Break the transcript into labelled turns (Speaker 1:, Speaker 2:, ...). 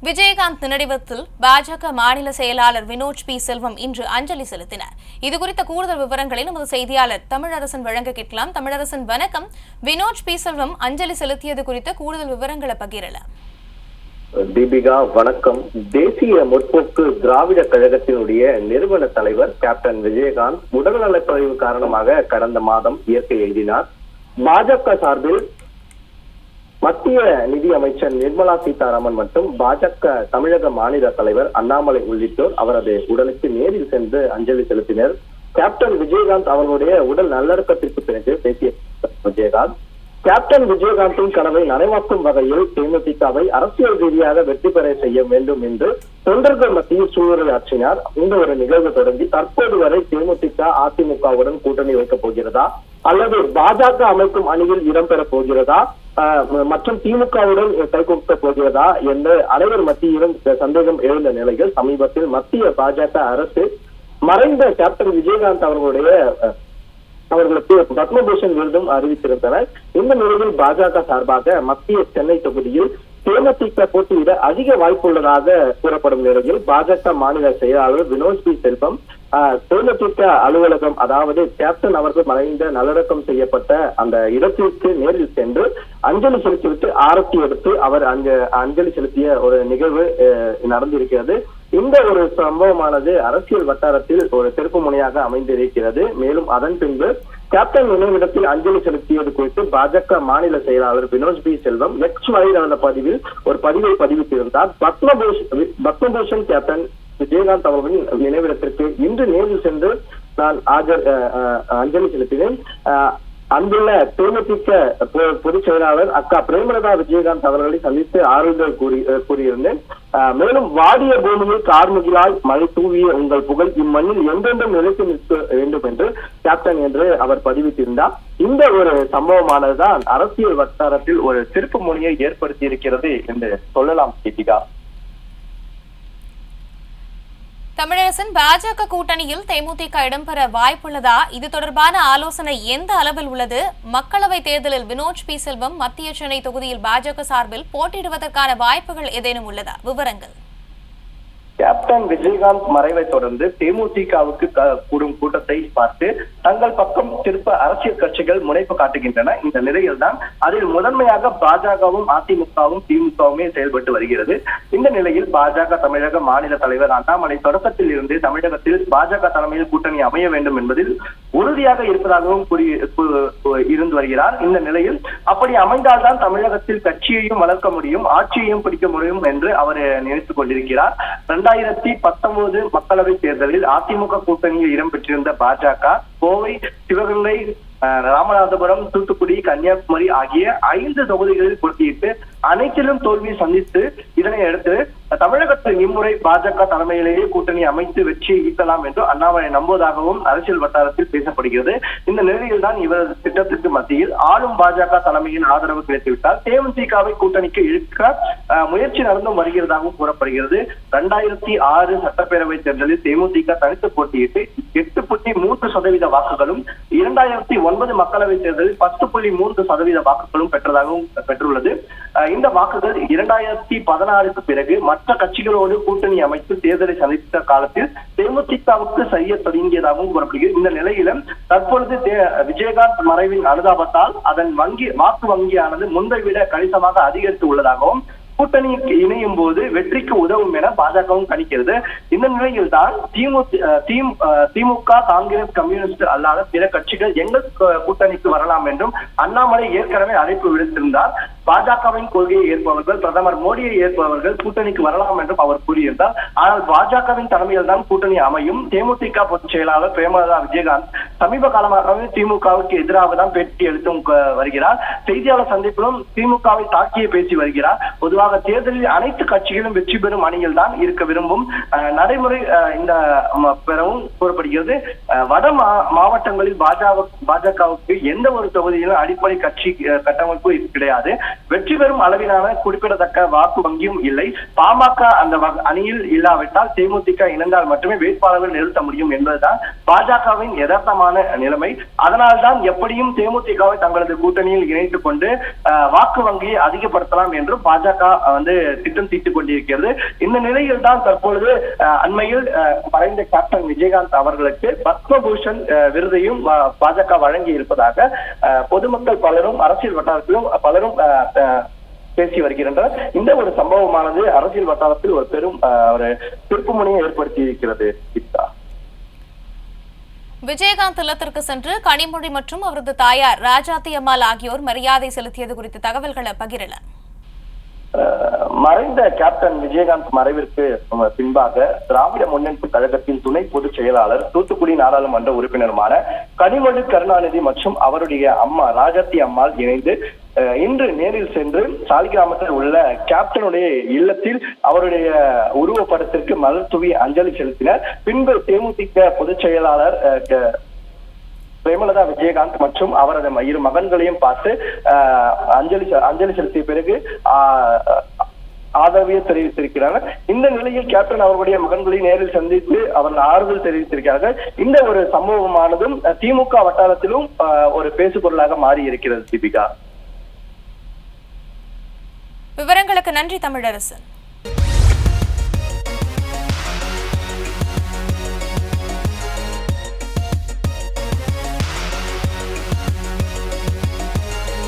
Speaker 1: விஜயகாந்த் நினைவகத்தில் பாஜக மாநில செயலாளர் வினோத் பி செல்வம் இன்று அஞ்சலி செலுத்தினார். இதுகுறித்த கூடுதல் விவரங்களை நமது செய்தியாளர் தமிழரசன் வழங்க கேட்கலாம். தமிழரசன், வணக்கம். வினோத் பி செல்வம் அஞ்சலி செலுத்தியது குறித்த கூடுதல் விவரங்களை பகிரலாம்.
Speaker 2: தீபிகா, வணக்கம். தேசிய முற்போக்கு திராவிட கழகத்தினுடைய நிறுவன தலைவர் கேப்டன் விஜயகாந்த் உடல்நலக்குறைவு காரணமாக கடந்த மாதம் இயற்கை எழுதினார். பாஜக சார்பில் மத்திய நிதி அமைச்சர் நிர்மலா சீதாராமன் மற்றும் பாஜக தமிழக மாநில தலைவர் அண்ணாமலை உள்ளிட்டோர் அவரது உடலுக்கு நேரில் சென்று அஞ்சலி செலுத்தினர். கேப்டன் விஜயகாந்த் அவர்களுடைய உடல் நல்லடக்கத்திற்கு பிறகு பேசிய விஜயகாந்த், கேப்டன் விஜயகாந்தின் கனவை நனவாக்கும் வகையில் தேமுதிகவை அரசியல் ரீதியாக வெற்றி பெற செய்ய வேண்டும் என்று தொண்டர்கள் மத்தியில் சூளுரையாற்றினார். இந்த ஒரு நிகழ்வு தொடங்கி தற்போது வரை தேமுதிக அதிமுகவுடன் கூட்டணி வைக்கப் போகிறதா அல்லது பாஜக அமைக்கும் அணியில் இடம்பெறப் போகிறதா மற்றும் திமுகவுடன் கைகோர்க்க போகிறதா என்று அனைவர் மத்தியிலும் சந்தேகம் எழுந்த நிலையில் சமீபத்தில் மத்திய பாஜக அரசு மறைந்த கேப்டன் விஜயகாந்த் அவர்களுக்கு பத்மபூஷன் விருதும் அறிவித்திருந்தனர். இந்த நிலையில் பாஜக சார்பாக மத்திய சென்னை தொகுதியில் தேமுதிக போட்டியிட அதிக வாய்ப்புள்ளதாக கூறப்படும் நிலையில் பாஜக மாநில செயலாளர் வினோத் பி செல்வம் தேமுதிக அலுவலகம், அதாவது கேப்டன் அவர்கள் மறைந்த நல்லடக்கம் செய்யப்பட்ட அந்த இடத்திற்கு நேரில் சென்று அஞ்சலி செலுத்திவிட்டு ஆரத்தி எடுத்து அவர் அஞ்சலி செலுத்திய ஒரு நிகழ்வு நடந்திருக்கிறது. இந்த ஒரு சம்பவமானது அரசியல் வட்டாரத்தில் ஒரு திருப்பு முனையாக அமைந்திருக்கிறது. மேலும் அதன் பின்பு கேப்டன் நினைவிடத்தில் அஞ்சலி செலுத்தியது குறித்து பாஜக மாநில செயலாளர் வினோத் பி செல்வம் எக்ஸ் வலைதள பதிவில் ஒரு பதிவை பதிவிட்டிருந்தார். பத்மபூஷன் கேப்டன் விஜயகாந்த் அவர்களின் நினைவிடத்திற்கு இன்று நேரில் சென்று நான் அஞ்சலி செலுத்தினேன். அங்குள்ள தேமுதிக பொதுச் செயலாளர் அக்கா பிரேமலதா விஜயகாந்த் அவர்களை சந்தித்து ஆறுதல் கூறியிருந்தேன். மேலும் வாடிய பூமியில் கார்முகிலால் மழை தூவிய உங்கள் புகழ் இம்மண்ணில் என்றென்றும் நிலைத்து நிற்க வேண்டும் என்று கேப்டன் என்று அவர் பதிவிட்டிருந்தார். இந்த ஒரு சம்பவமானதுதான் அரசியல் வட்டாரத்தில் ஒரு திருப்பு முனையை ஏற்படுத்தி இருக்கிறது என்று சொல்லலாம். தீபிகா,
Speaker 1: தமிழரசன், பாஜக கூட்டணியில் தேமுதிக இடம்பெற வாய்ப்புள்ளதா? இது தொடர்பான ஆலோசனை எந்த அளவில் உள்ளது? மக்களவைத் தேர்தலில் வினோத் பி செல்வம் மத்திய சென்னை தொகுதியில் பாஜக சார்பில் போட்டியிடுவதற்கான வாய்ப்புகள் ஏதேனும் உள்ளதா? விவரங்கள்.
Speaker 2: கேப்டன் விஜயகாந்த் மறைவை தொடர்ந்து தேமுதிகவுக்கு கூடும் கூட்டத்தை பார்த்து தங்கள் பக்கம் திருப்ப அரசியல் கட்சிகள் முனைப்பு காட்டுகின்றன. இந்த நிலையில் தான் அதில் முதன்மையாக பாஜகவும் அதிமுகவும் திமுகவுமே செயல்பட்டு வருகிறது. இந்த நிலையில் பாஜக தமிழக மாநில தலைவர் அண்ணாமலை தொடக்கத்தில் இருந்து தமிழகத்தில் பாஜக தலைமையில் கூட்டணி அமைய வேண்டும் என்பதில் உறுதியாக இருப்பதாகவும் இருந்து வருகிறார். இந்த நிலையில் அப்படி அமைந்தால்தான் தமிழகத்தில் கட்சியையும் வளர்க்க முடியும், ஆட்சியையும் பிடிக்க முடியும் என்று அவர் நினைத்துக் கொண்டிருக்கிறார். 2019 மக்களவை தேர்தலில் அதிமுக கூட்டணியில் இடம்பெற்றிருந்த பாஜக கோவை, சிவகங்கை, ராமநாதபுரம், தூத்துக்குடி, கன்னியாகுமரி ஆகிய 5 தொகுதிகளில் போட்டியிட்டு அனைத்திலும் தோல்வி சந்தித்து இதனை அடுத்து தமிழகத்தில் இம்முறை பாஜக தலைமையிலேயே கூட்டணி அமைத்து வெற்றியை ஈட்டலாம் என்று அண்ணாமலை நம்புவதாகவும் அரசியல் வட்டாரத்தில் பேசப்படுகிறது. இந்த நிலையில் தான் இவரது திட்டத்திற்கு மத்தியில் ஆளும் பாஜக தலைமையின் ஆதரவு கிடைத்துவிட்டால் தேமுதிகவை கூட்டணிக்கு இழுக்க முயற்சி நடந்தும் வருகிறதாகவும் கூறப்படுகிறது. 2006 சட்டப்பேரவை தேர்தலில் தேமுதிக தனித்து போட்டியிட்டு 8.3% வாக்குகளும் 2009 மக்களவை தேர்தலில் 10.3% வாக்குகளும் பெற்றுள்ளது. இந்த வாக்குகள் 2016க்கு பிறகு மற்ற கட்சிகளோடு கூட்டணி அமைத்து தேர்தலை சந்தித்த காலத்தில் தேமுதிகவுக்கு செய்ய தொடங்கியதாகவும் கூறப்படுகிறது. இந்த நிலையில தற்பொழுது விஜயகாந்த் மறைவின் அனுதாபத்தால் அதன் வாக்கு வங்கியானது முன்பை விட கணிசமாக அதிகரித்து உள்ளதாகவும் கூட்டணிக்கு இணையும் போது வெற்றிக்கு உதவும் என பாஜகவும் கணிக்கிறது. இந்த நிலையில் தான் திமுக, காங்கிரஸ், கம்யூனிஸ்ட் அல்லாத பிற கட்சிகள் எங்கள் கூட்டணிக்கு வரலாம் என்றும் அண்ணாமலை ஏற்கனவே அழைப்பு விடுத்திருந்தார். பாஜகவின் கொள்கையை ஏற்பவர்கள், பிரதமர் மோடியை ஏற்பவர்கள் கூட்டணிக்கு வரலாம் என்றும் அவர் கூறியிருந்தார். ஆனால் பாஜகவின் தலைமையில் தான் கூட்டணி அமையும். தேமுதிக பொதுச் செயலாளர் பிரேமலதா விஜயகாந்த் சமீப காலமாகவே திமுகவுக்கு எதிராக தான் பேட்டி அளித்தும் வருகிறார். செய்தியாளர் சந்திப்பிலும் திமுகவை தாக்கியே பேசி வருகிறார். பொதுவாக தேர்தலில் அனைத்து கட்சிகளும் வெற்றி பெறும் அணியில் தான் இருக்க விரும்பும் நடைமுறை இந்த பெறவும் கூறப்படுகிறது. வட மாவட்டங்களில் பாஜகவுக்கு எந்த ஒரு தொகுதியிலும் அடிப்படை கட்சி கட்டமைப்பு கிடையாது. வெற்றி பெறும் அளவிலான குறிப்பிடத்தக்க வாக்கு வங்கியும் இல்லை. பாமக அந்த அணியில் இல்லாவிட்டால் தேமுதிக இணைந்தால் மட்டுமே வேட்பாளர்கள் நிறுத்த முடியும் என்பதுதான் பாஜகவின் யதார்த்தமான நிலைமை. அதனால்தான் எப்படியும் தேமுதிகவை தங்களது கூட்டணியில் இணைத்துக் கொண்டு வாக்கு வங்கியை அதிகப்படுத்தலாம் என்றும் பாஜக திட்டம் தீட்டிக் கொண்டிருக்கிறது. இந்த நிலையில் தான் தற்பொழுது அண்மையில் மறைந்த கேப்டன் விஜயகாந்த் அவர்களுக்கு பத்மபூஷன் விருதையும் பாஜக வழங்கி இருப்பதாக பொதுமக்கள் பலரும் அரசியல் வட்டாரத்திலும் பலரும் பேசி வருகின்றனர். இந்த ஒரு சம்பவமானது அரசியல் வட்டாரத்தில் ஒரு பெரும் ஒரு திருப்புமுனையை ஏற்படுத்தி இருக்கிறது.
Speaker 1: விஜயகாந்த் இல்லத்திற்கு சென்று கனிமொழி மற்றும் அவரது தாயார் ராஜாத்தி அம்மாள் ஆகியோர் மரியாதை செலுத்தியது குறித்த தகவல்களை பகிரலாம்.
Speaker 2: மறைந்த கேப்டன் விஜயகாந்த் மறைவிற்கு பின்பாக திராவிட முன்னெடுப்பு கழகத்தின் துணை பொதுச் செயலாளர், தூத்துக்குடி நாடாளுமன்ற உறுப்பினருமான கனிமொழி கருணாநிதி மற்றும் அவருடைய அம்மா ராஜாத்தி அம்மாள் இணைந்து இன்று நேரில் சென்று சாலிகிராமத்தில் உள்ள கேப்டனுடைய இல்லத்தில் அவருடைய உருவப்படத்திற்கு மலர் தூவி அஞ்சலி செலுத்தினர். பின்பு தேமுதிக பொதுச் செயலாளர் பிரேமலதா விஜயகாந்த் மற்றும் அவரது இரு மகன்களையும் பார்த்து அஞ்சலி செலுத்திய பிறகு ஆதரவை தெரிவித்திருக்கிறார்கள். இந்த நிலையில் கேப்டன் அவர்களுடைய மகன்களை நேரில் சந்தித்து அவர்கள் ஆறுதல் தெரிவித்திருக்கிறார்கள். இந்த ஒரு சம்பவமானதும் திமுக வட்டாரத்திலும் ஒரு பேசு பொருளாக மாறி இருக்கிறது. தீபிகா,
Speaker 1: விவரங்களுக்கு நன்றி தமிழரசன்.